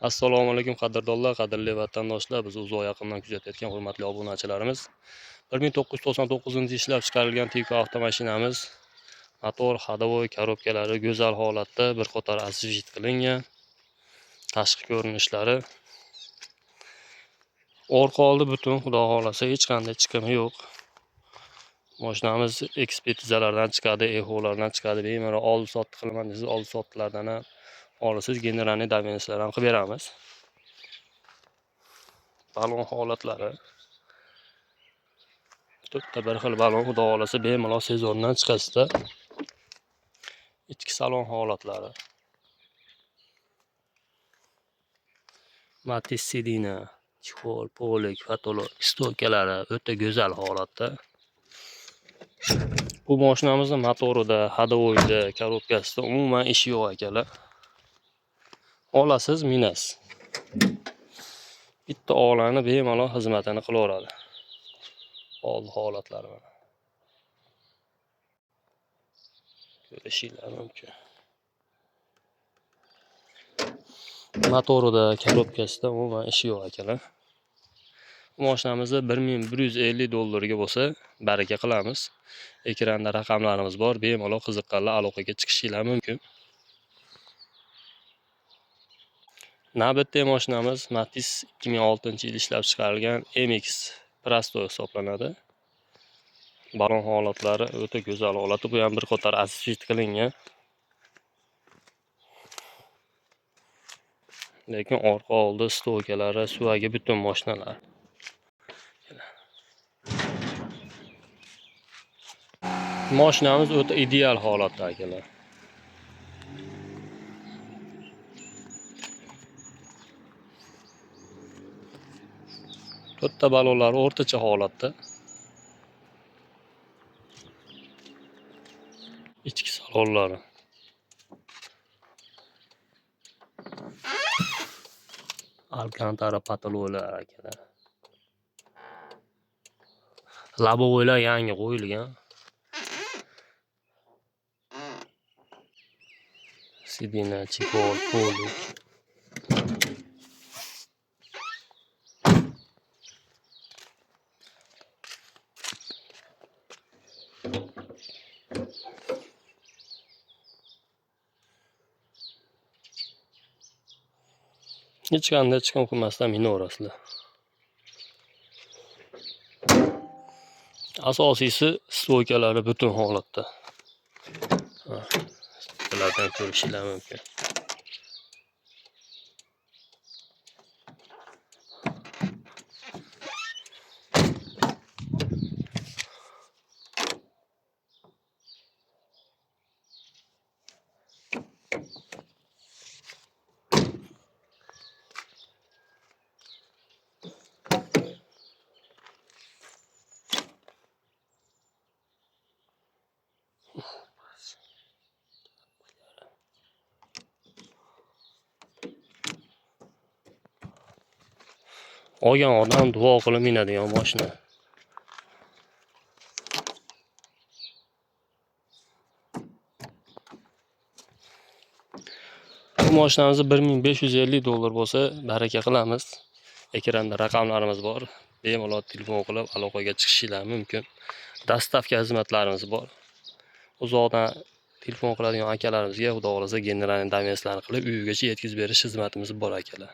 Assalomu alaykum qadrdonlar, qadrli vatandoshlar, biz uzoq yaqindan kuzatayotgan hurmatli obunachilarimiz. 1999 ishlab chiqarilgan Tiko avtomashinamiz motor, hadovoy, korobkalari go'zal holatda, bir qator asfalt qilingan. Tashqi ko'rinishlari orqa oldi butun, xudo xolasa hech qanday chiqimi yo'q. Mashinamiz ekspertizalardan chiqadi, eholardan chiqadi. Bemalol oldi sotdi qilaman desiz, oldi sotdilardan ham olasiz, generalniy davenistlar ham qilib beramiz. Balon holatlari to'rtta bir xil balon, xudo xolasa bemalol sezondan chiqasizda. Ichki salon holatlari, Matiz sidina, chexol, polik, patolog, stokalari o'ta go'zal holatda. Bu mashinamizning motorida, hadovoyida, korobkasida umuman ishi yo'q akalar. Olasiz, minasiz. Bitta olani bemalol xizmatini qilaveradi. Oldi holatlari mana. Ko'rishinglar mumkin. Motorida, korobkasida umuman ishi yo'q akalar. Bu mashinamizni $1150 ga bo'lsa, baraka qilamiz. Ekranda raqamlarimiz bor, bemalol qiziqqanlar aloqaga chiqishinglar mumkin. Navbatdagi mashinamiz Matiz 2006-yil ishlab chiqarilgan MX Prosto hisoblanadi. Balon holatlari o'ta go'zal holatda, bu ham bir qator asfalt qilingan. Lekin orqa oldi stokalari, suvagi butun mashinalar. Mashinamiz o'ta ideal holatda akalar. To'rtta balonlar o'rtacha holatda. Ichki salonlari. Alcantara patalolar akalar. Labovoylar yangi qo'yilgan. Sidina, chexol, polik. Hech qanday chiqim qilmasdan minaverasizlar. Asosiysi stokalari butun holatda. Bulardan ko'rishinglar mumkin. Olgan odam duo qilib minadigan mashina. Bu mashinamizni $1550 bo'lsa, baraka qilamiz. Ekranda raqamlarimiz bor. Bemalol telefon qilib aloqaga chiqishinglar mumkin. Dastavka xizmatlarimiz bor. Uzoqdan telefon qiladigan akalarimizga xudo xolasa generalniy davenistlarni qilib uyigacha yetkazib berish xizmatimiz bor akalar.